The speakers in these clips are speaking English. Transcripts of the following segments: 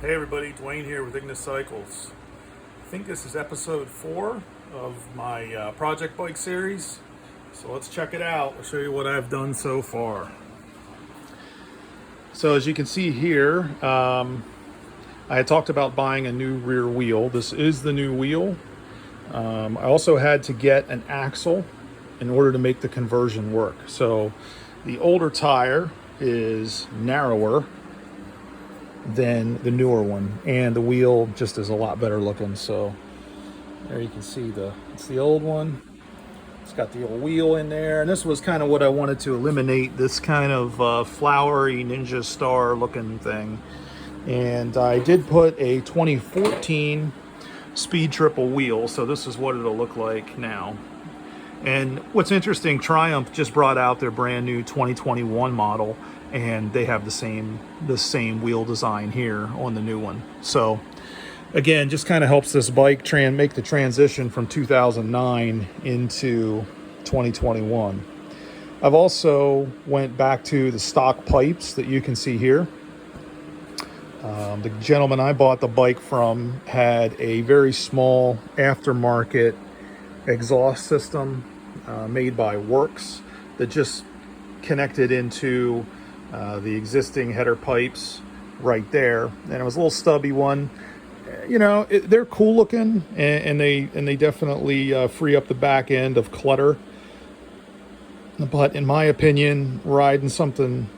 Hey everybody, Dwayne here with Ignis Cycles. I think this is episode 4 of my project bike series. So let's check it out. I'll show you what I've done so far. So as you can see here, I had talked about buying a new rear wheel. This is the new wheel. I also had to get an axle in order to make the conversion work. So the older tire is narrower than the newer one, and the wheel just is a lot better looking. So there you can see it's the old one. It's got the old wheel in there, and this was kind of what I wanted to eliminate, this kind of flowery ninja star looking thing. And I did put a 2014 Speed Triple wheel, so this is what it'll look like now. And what's interesting, Triumph just brought out their brand new 2021 model, and they have the same wheel design here on the new one. So again, just kind of helps this bike make the transition from 2009 into 2021. I've also went back to the stock pipes that you can see here. The gentleman I bought the bike from had a very small aftermarket exhaust system made by Works that just connected into the existing header pipes right there, and it was a little stubby one. You know, they're cool looking, and they definitely free up the back end of clutter. But in my opinion, riding something,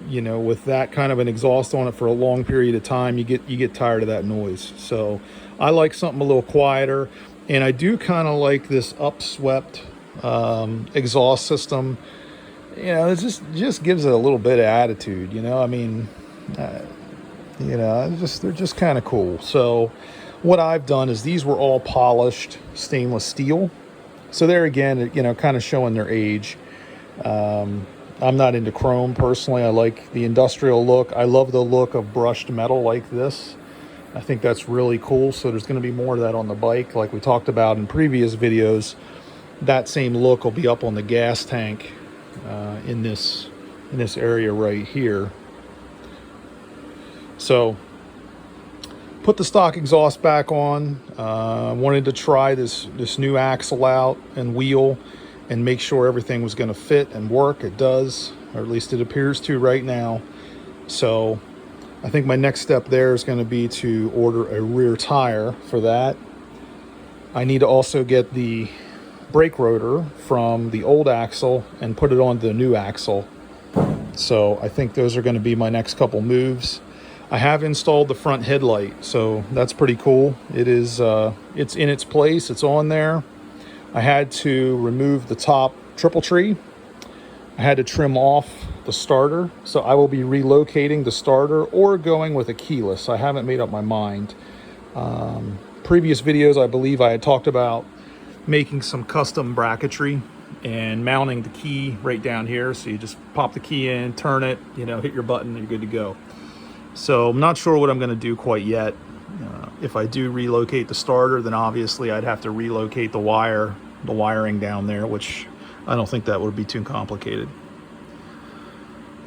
you know, with that kind of an exhaust on it for a long period of time, you get tired of that noise. So I like something a little quieter, and I do kind of like this upswept exhaust system. You know, it just gives it a little bit of attitude, you know. I mean, you know, they're just kind of cool. So what I've done is these were all polished stainless steel. So there again, you know, kind of showing their age. I'm not into chrome personally. I like the industrial look. I love the look of brushed metal like this. I think that's really cool. So there's going to be more of that on the bike, like we talked about in previous videos. That same look will be up on the gas tank in this area right here. So put the stock exhaust back on. Wanted to try this new axle out and wheel and make sure everything was going to fit and work. It does, or at least it appears to right now. So I think my next step there is going to be to order a rear tire for that. I need to also get the brake rotor from the old axle and put it on the new axle. So I think those are going to be my next couple moves. I have installed the front headlight, so that's pretty cool. It is it's in its place, it's on there. I had to remove the top triple tree. I had to trim off the starter, so I will be relocating the starter or going with a keyless. I haven't made up my mind. Previous videos, I believe I had talked about making some custom bracketry and mounting the key right down here. So you just pop the key in, turn it, you know, hit your button, and you're good to go. So I'm not sure what I'm going to do quite yet. If I do relocate the starter, then obviously I'd have to relocate the wiring down there, which I don't think that would be too complicated.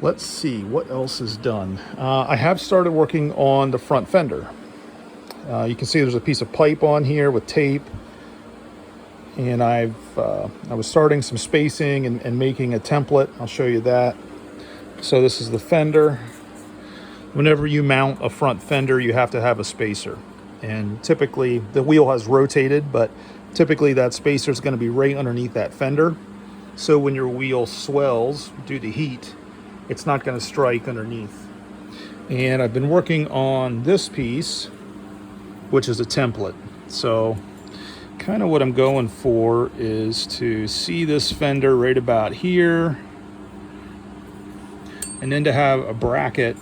Let's see what else is done. I have started working on the front fender. You can see there's a piece of pipe on here with tape. And I was starting some spacing and making a template. I'll show you that. So this is the fender. Whenever you mount a front fender, you have to have a spacer. And typically, the wheel has rotated, but typically that spacer is going to be right underneath that fender. So when your wheel swells due to heat, it's not going to strike underneath. And I've been working on this piece, which is a template. So kind of what I'm going for is to see this fender right about here, and then to have a bracket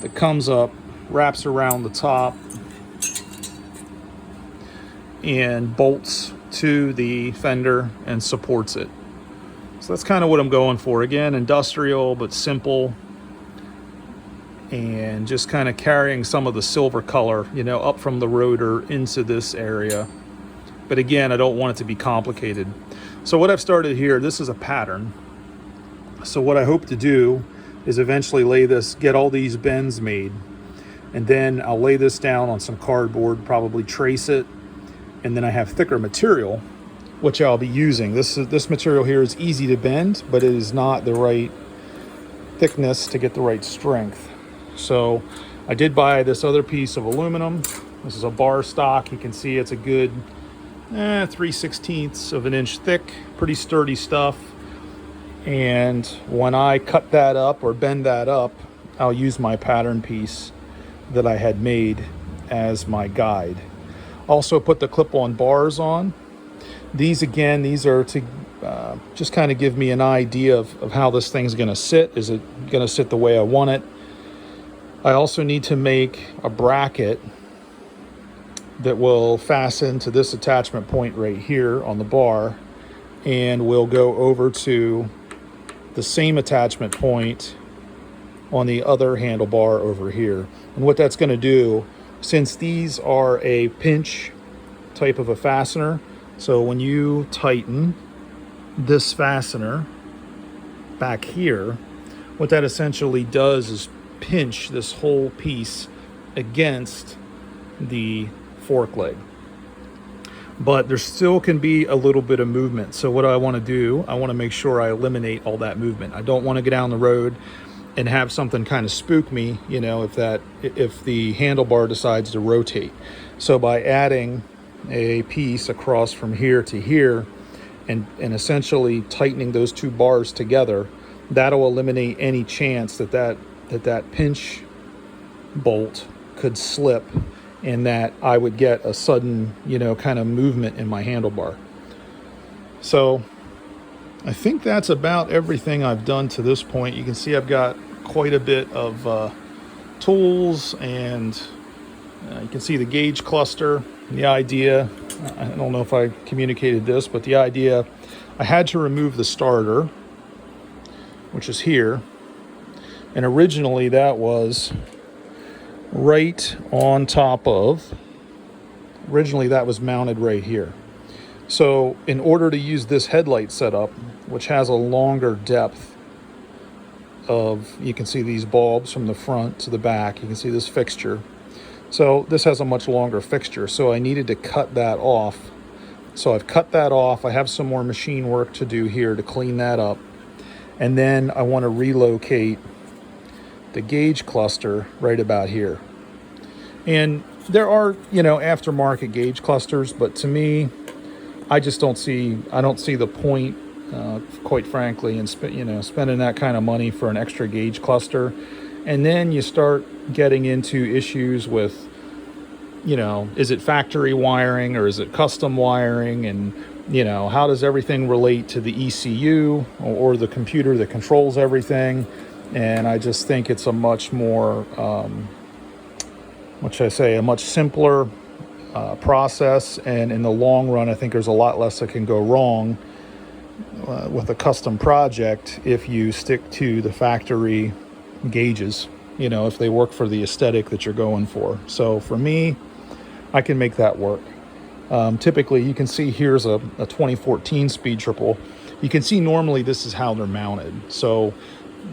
that comes up, wraps around the top, and bolts to the fender and supports it. So that's kind of what I'm going for. Again, industrial but simple, and just kind of carrying some of the silver color, you know, up from the rotor into this area. But again, I don't want it to be complicated. So what I've started here, this is a pattern. So what I hope to do is eventually get all these bends made. And then I'll lay this down on some cardboard, probably trace it, and then I have thicker material, which I'll be using. This material here is easy to bend, but it is not the right thickness to get the right strength. So I did buy this other piece of aluminum. This is a bar stock. You can see it's a good 3/16 of an inch thick, pretty sturdy stuff. And when I cut that up or bend that up, I'll use my pattern piece that I had made as my guide. Also put the clip-on bars on. These are to just kind of give me an idea of how this thing's going to sit. Is it going to sit the way I want it? I also need to make a bracket that will fasten to this attachment point right here on the bar, and will go over to the same attachment point on the other handlebar over here. And what that's going to do, since these are a pinch type of a fastener, so when you tighten this fastener back here, what that essentially does is pinch this whole piece against the fork leg. But there still can be a little bit of movement. So what I want to do, I want to make sure I eliminate all that movement. I don't want to get down the road and have something kind of spook me, you know, if the handlebar decides to rotate. So by adding a piece across from here to here and essentially tightening those two bars together, that'll eliminate any chance that pinch bolt could slip and that I would get a sudden, you know, kind of movement in my handlebar. So I think that's about everything I've done to this point. You can see I've got quite a bit of tools, and you can see the gauge cluster. The idea, I don't know if I communicated this, but the idea, I had to remove the starter, which is here. And originally that was right on top of, originally that was mounted right here. So in order to use this headlight setup, which has a longer depth of, you can see these bulbs from the front to the back, you can see this fixture. So this has a much longer fixture, so I needed to cut that off. So I've cut that off. I have some more machine work to do here to clean that up. And then I want to relocate the gauge cluster right about here. And there are, you know, aftermarket gauge clusters, but to me, I don't see the point, quite frankly, in spending that kind of money for an extra gauge cluster. And then you start getting into issues with, you know, is it factory wiring or is it custom wiring? And, you know, how does everything relate to the ECU or the computer that controls everything? And I just think it's a much more, a much simpler process. And in the long run, I think there's a lot less that can go wrong with a custom project if you stick to the factory gauges, you know, if they work for the aesthetic that you're going for. So for me, I can make that work. Typically, you can see here's a 2014 Speed Triple. You can see normally this is how they're mounted. So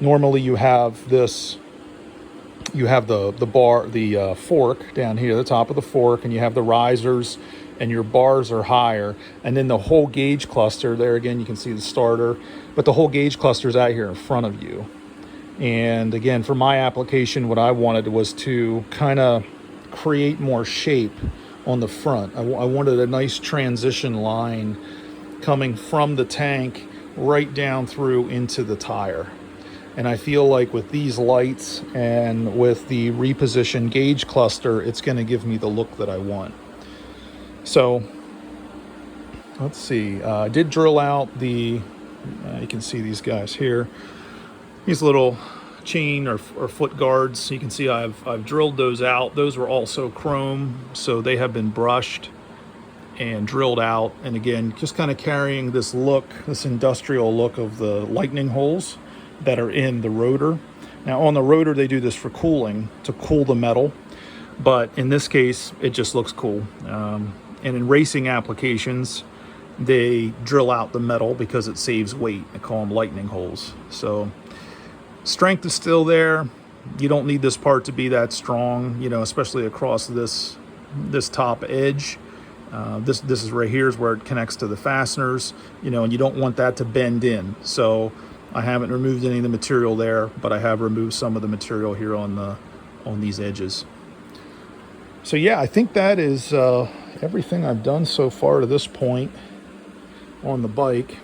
normally you have this, you have the fork down here, the top of the fork, and you have the risers, and your bars are higher. And then the whole gauge cluster, there again, you can see the starter, but the whole gauge cluster is out here in front of you. And again, for my application, what I wanted was to kind of create more shape on the front. I wanted a nice transition line coming from the tank right down through into the tire. And I feel like with these lights and with the repositioned gauge cluster, it's going to give me the look that I want. So let's see. I did drill out the, you can see these guys here, these little chain or foot guards. You can see I've drilled those out. Those were also chrome, so they have been brushed and drilled out. And again, just kind of carrying this look, this industrial look of the lightning holes that are in the rotor. Now on the rotor, they do this for cooling, to cool the metal, but in this case, it just looks cool. And in racing applications, they drill out the metal because it saves weight. I call them lightning holes. So strength is still there. You don't need this part to be that strong, you know, especially across this top edge. This is right here is where it connects to the fasteners, you know, and you don't want that to bend in. So I haven't removed any of the material there, but I have removed some of the material here on these edges. So yeah, I think that is everything I've done so far to this point on the bike.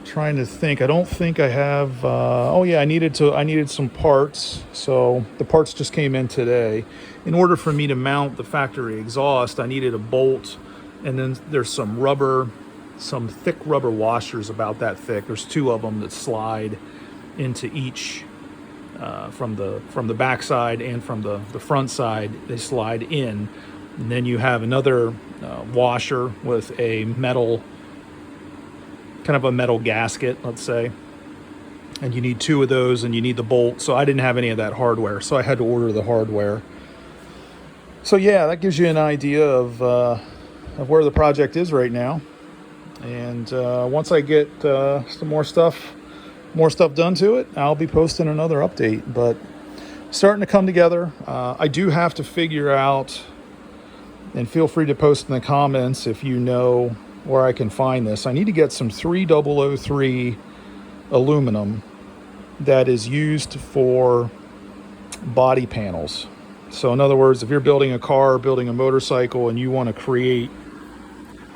Trying to think. I don't think I have. Oh yeah, I needed some parts. So the parts just came in today. In order for me to mount the factory exhaust, I needed a bolt, and then there's some rubber, some thick rubber washers about that thick. There's 2 of them that slide into each from the back side and from the front side. They slide in, and then you have another washer with a metal. Kind of a metal gasket, let's say, and you need 2 of those, and you need the bolt. So I didn't have any of that hardware, so I had to order the hardware. So yeah, that gives you an idea of where the project is right now. And once I get some more stuff done to it, I'll be posting another update. But starting to come together. I do have to figure out, and feel free to post in the comments if you know where I can find this. I need to get some 3003 aluminum that is used for body panels. So in other words, if you're building a car, building a motorcycle, and you want to create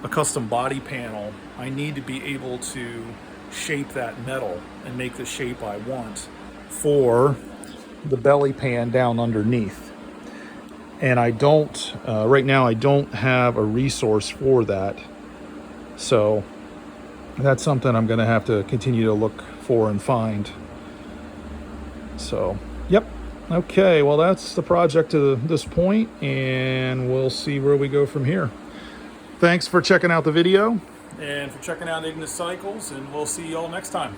a custom body panel, I need to be able to shape that metal and make the shape I want for the belly pan down underneath. And I don't, right now I don't have a resource for that. So that's something I'm going to have to continue to look for and find. So, yep. Okay, well, that's the project to this point, and we'll see where we go from here. Thanks for checking out the video and for checking out Ignis Cycles, and we'll see you all next time.